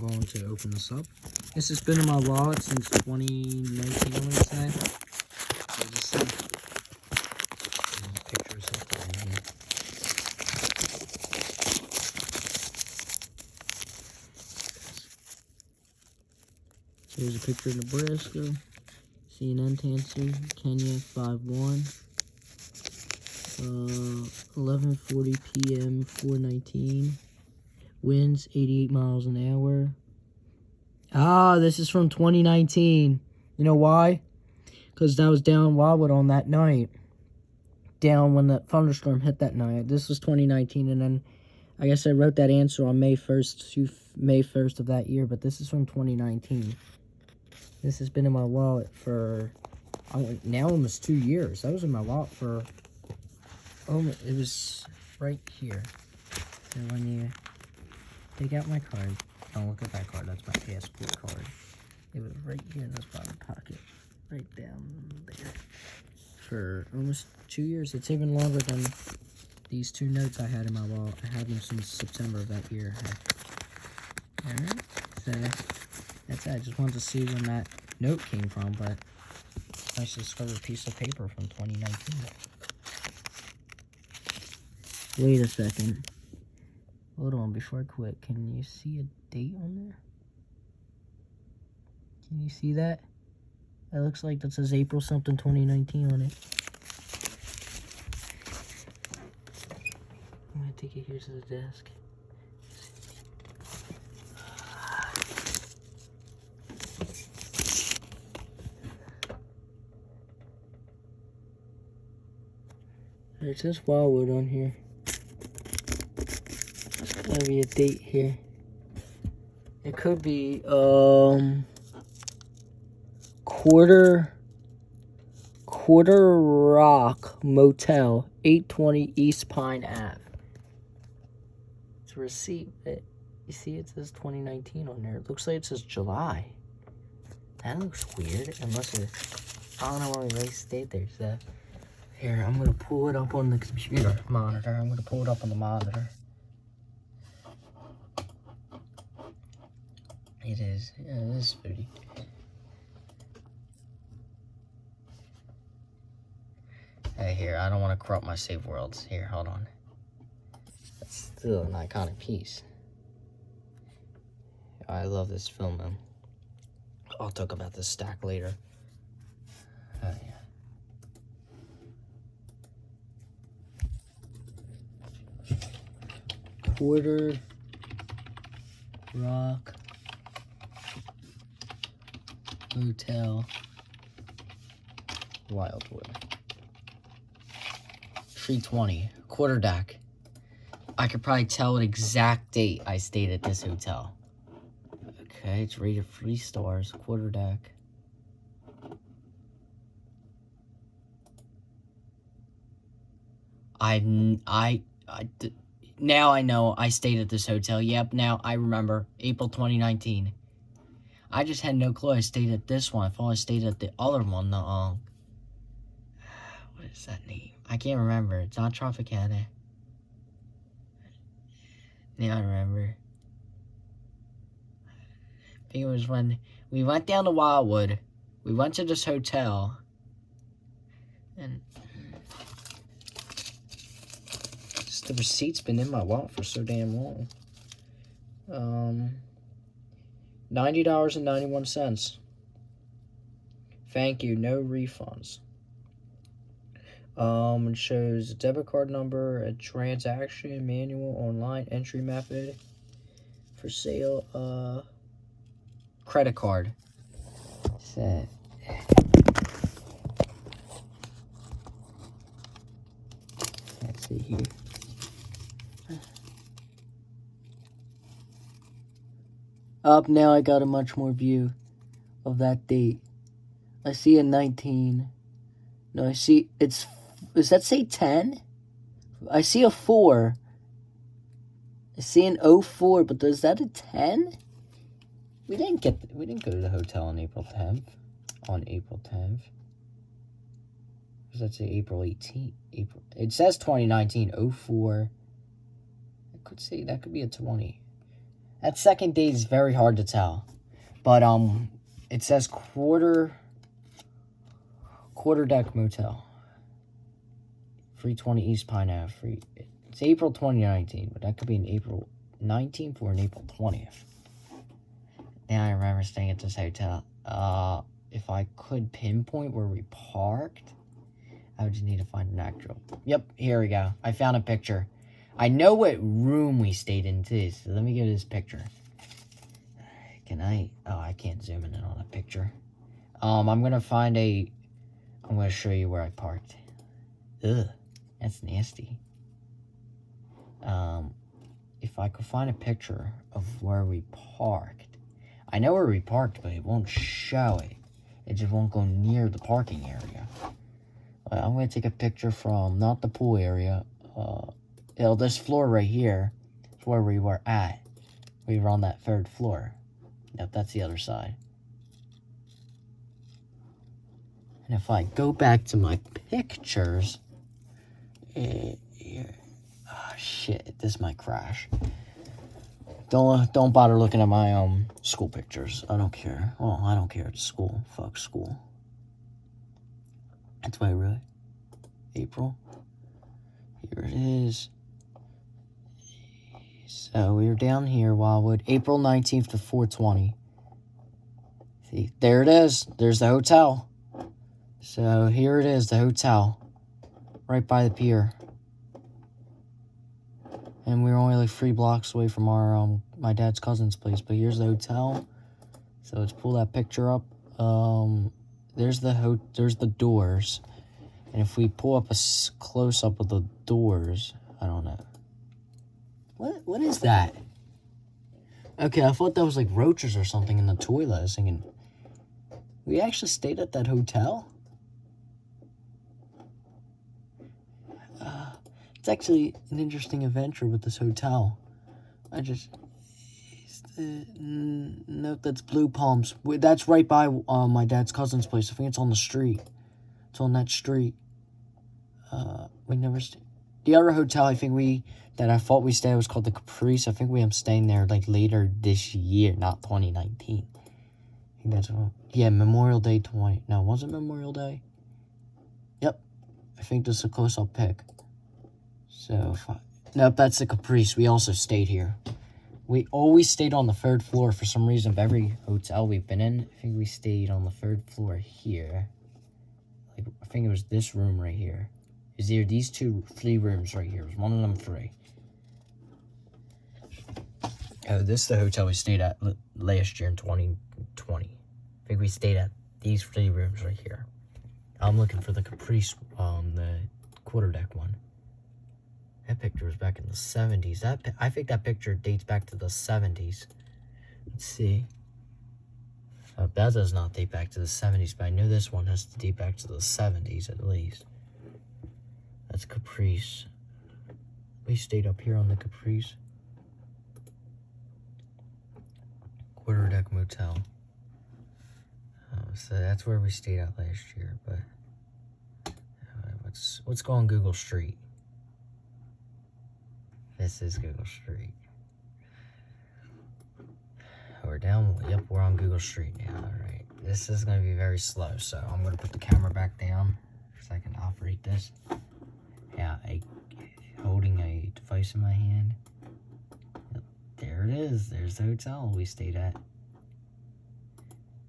going to open this up. This has been in my wallet since 2019, I want to say. So just see pictures of it in here. So here's a picture of Nebraska. CNN Tanser, Kenya 5-1. 11:40 p.m. 4:19. Winds 88 miles an hour. Ah, this is from 2019. You know why? Because that was down Wildwood on that night. Down when the thunderstorm hit that night. This was 2019, and then I guess I wrote that answer on May 1st to May 1st of that year, but this is from 2019. This has been in my wallet for now almost 2 years. That was in my wallet for, it was right here. And when you take out my card, don't look at that card, that's my passport card. It was right here in this bottom pocket, right down there. For almost 2 years. It's even longer than these 2 notes I had in my wallet. I had them since September of that year. Alright, so that's it. I just wanted to see when that note came from, but nice to discover a piece of paper from 2019. Wait a second. Hold on, before I quit, can you see a date on there? Can you see that? That looks like that says April something 2019 on it. I'm gonna take it here to the desk. It says Wildwood on here. There's gotta be a date here. It could be Quarter Rock Motel, 820 East Pine Ave. It's a receipt. You see it says 2019 on there. It looks like it says July. That looks weird, unless it, I don't know why we really stayed there. So here, I'm gonna pull it up on the computer monitor. I'm gonna pull it up on the monitor. It is spooky. Hey, here, I don't want to corrupt my save worlds. Here, hold on. That's still an iconic piece. I love this film, man. I'll talk about this stack later. Oh, yeah. Quarter Rock Motel, Wildwood. 320, quarter deck. I could probably tell an exact date I stayed at this hotel. Okay, it's rated 3 stars, quarter deck. Now I know I stayed at this hotel. Yep, now I remember. April 2019. I just had no clue I stayed at this one. I thought I stayed at the other one. What is that name? I can't remember. It's not Tropicana. Now I remember. I think it was when we went down to Wildwood. We went to this hotel. And just the receipt's been in my wallet for so damn long. $90.91. Thank you, no refunds. It shows a debit card number, a transaction manual, online entry method for sale, credit card. Set. Let's see here. Up now, I got a much more view of that date. I see a 19. No, I see it's. Does that say 10? I see a 4. I see an 04, but is that a 10? We didn't go to the hotel on April 10th. On April 10th. Does that say April 18th? It says 2019 04. I could say that could be a 20. That second date is very hard to tell. But, it says quarter deck motel. 320 East Pine Ave. It's April 2019, but that could be an April 19th or an April 20th. Now I remember staying at this hotel. If I could pinpoint where we parked, I would just need to find an actual. Yep, here we go. I found a picture. I know what room we stayed in too, so let me get this picture. Can I? Oh, I can't zoom in on a picture. I'm gonna show you where I parked. Ugh, that's nasty. If I could find a picture of where we parked. I know where we parked, but it won't show it. It just won't go near the parking area. I'm going to take a picture from, not the pool area. This floor right here is where we were at. We were on that third floor. Yep, that's the other side. And if I go back to my pictures... Oh, shit, this might crash. Don't bother looking at my school pictures. I don't care. Well, I don't care. It's school. Fuck school. That's why, really. April. Here it is. So we were down here, Wildwood. April 19th to 4/20. See, there it is. There's the hotel. So here it is, the hotel. Right by the pier. And we were only like 3 blocks away from our my dad's cousin's place. But here's the hotel. So let's pull that picture up. There's the doors. And if we pull up a close up of the doors, I don't know. What is that? Okay, I thought that was like roaches or something in the toilet. I was thinking, we actually stayed at that hotel? It's actually an interesting adventure with this hotel. Note that's Blue Palms. That's right by my dad's cousin's place. I think it's on the street. It's on that street. We never stayed. The other hotel I thought we stayed was called the Caprice. I think we am staying there like later this year, not 2019. I think that's Memorial Day 20. No, was it Memorial Day? Yep. I think this is a close-up pic. So, nope, that's the Caprice. We also stayed here. We always stayed on the 3rd floor for some reason of every hotel we've been in. I think we stayed on the 3rd floor here. Like, I think it was this room right here. Is either these 3 rooms right here. It was one of them 3. Oh, this is the hotel we stayed at last year in 2020. I think we stayed at these 3 rooms right here. I'm looking for the Caprice, the quarterdeck one. That picture was back in the 70s. I think that picture dates back to the 70s. Let's see. That does not date back to the 70s, but I know this one has to date back to the 70s at least. That's Caprice. We stayed up here on the Caprice. Quarterdeck Motel. So that's where we stayed at last year, but let's go on Google Street. This is Google Street. We're on Google Street now. Alright. This is going to be very slow, so I'm going to put the camera back down so I can operate this. Yeah, holding a device in my hand. Yep, there it is. There's the hotel we stayed at.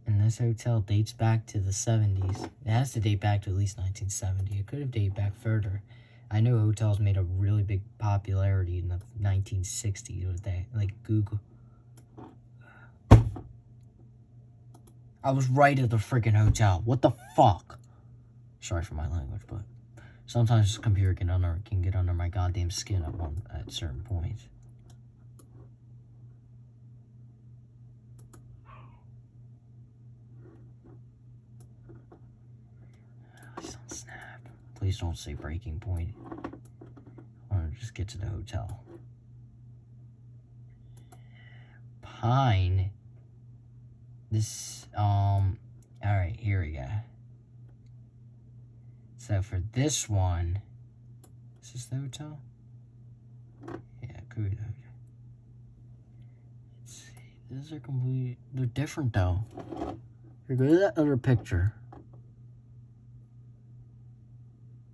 And this hotel dates back to the 70s. It has to date back to at least 1970. It could have dated back further. I know hotels made a really big popularity in the 1960s. Was that like Google? I was right at the freaking hotel. What the fuck? Sorry for my language, but sometimes this computer can get under my goddamn skin at certain points. Please don't snap. Please don't say breaking point. I want to just get to the hotel. Pine. Alright, here we go. So for this one, is this the hotel? Yeah, it could be the hotel. These are complete. They're different though. Here, go to that other picture.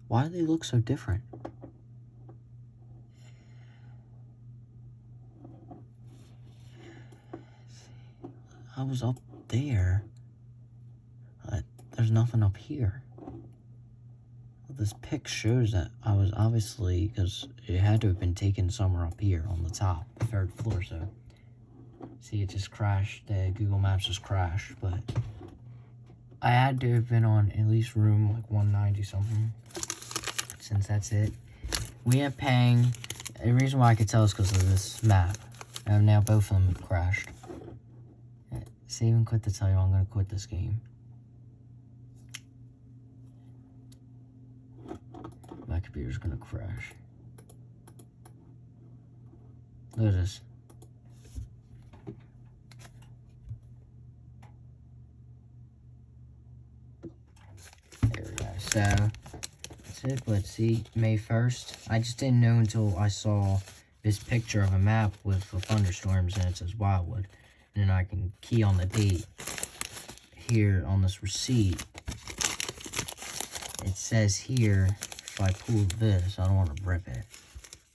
Why do they look so different? I was up there. There's nothing up here. This pic shows that I was obviously, because it had to have been taken somewhere up here on the top, the 3rd floor, so. See, it just crashed. The Google Maps just crashed, but I had to have been on at least room like 190 something, since that's it. We are paying. The reason why I could tell is because of this map. And now both of them have crashed. Save and quit to tell you I'm going to quit this game. My computer's going to crash. Look at this. There we go. So, that's it. But see, May 1st. I just didn't know until I saw this picture of a map with the thunderstorms and it says Wildwood. And then I can key on the date here on this receipt. It says here, if I pull this, I don't want to rip it,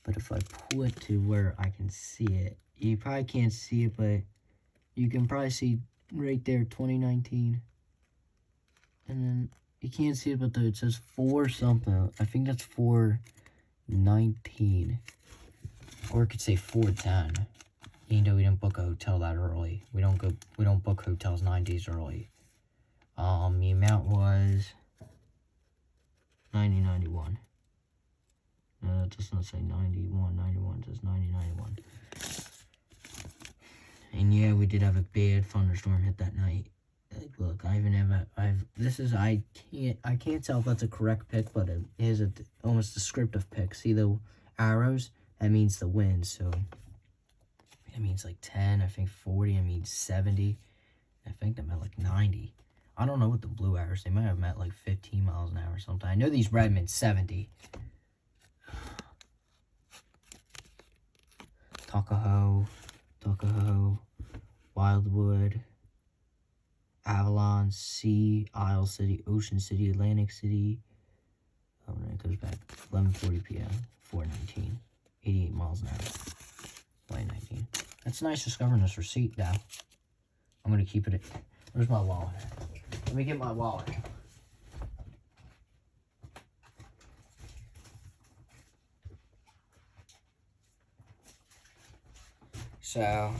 but if I pull it to where I can see it, you probably can't see it, but you can probably see right there, 2019. And then you can't see it, but it says 4 something. I think that's 4/19, or it could say 4/10. Even though we didn't book a hotel that early, we don't book hotels 9 days early. The amount was $90.91. No, it does not say 91.91. It says $90.91. And yeah, we did have a bad thunderstorm hit that night. Like, look, I can't tell if that's a correct pick, but it is almost descriptive pick. See the arrows? That means the wind. So it means like 10. I think 40. I mean 70. I think that meant like 90. I don't know what the blue arrows. They might have meant like 15 miles an hour or something. I know these red meant 70. Tuckahoe, Wildwood, Avalon, Sea, Isle City, Ocean City, Atlantic City. Oh, and it goes back 11:40 p.m. 4/19, 88 miles an hour. 2019. That's nice discovering this receipt now. I'm gonna keep it. Where's my wallet? Let me get my wallet. So, I'm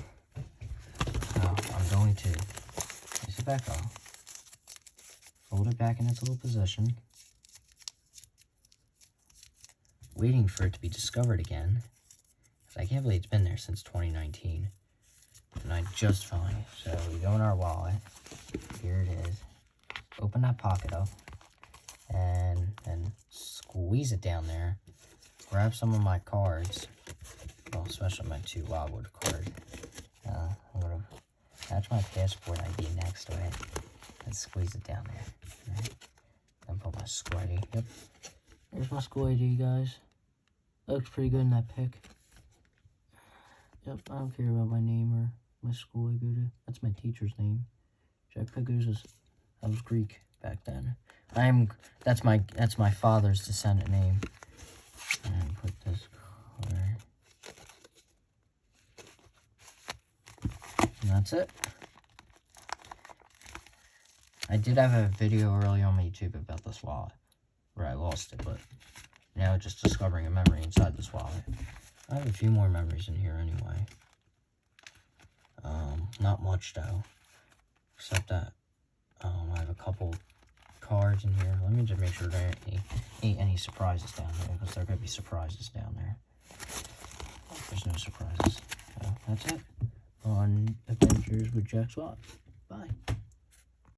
going to place it back off, fold it back in its little position, waiting for it to be discovered again. I can't believe it's been there since 2019, and I just found it. So we go in our wallet. Here it is. Open that pocket up, and then squeeze it down there. Grab some of my cards. Well, especially my 2 Wildwood cards. I'm going to attach my passport ID next to it and squeeze it down there. Right. Then put my school ID. Yep. There's my school ID, guys. That looks pretty good in that pic. Yep, I don't care about my name or my school I go to. That's my teacher's name. Jack Pickers I was Greek back then. That's my father's descendant name. And put this color. And that's it. I did have a video earlier on my YouTube about this wallet, where I lost it, but now just discovering a memory inside this wallet. I have a few more memories in here anyway. Not much though, except that I have a couple cards in here. Let me just make sure there ain't any surprises down there, because there could be surprises down there. There's no surprises. So that's it on Adventures with Jack Swat. Bye.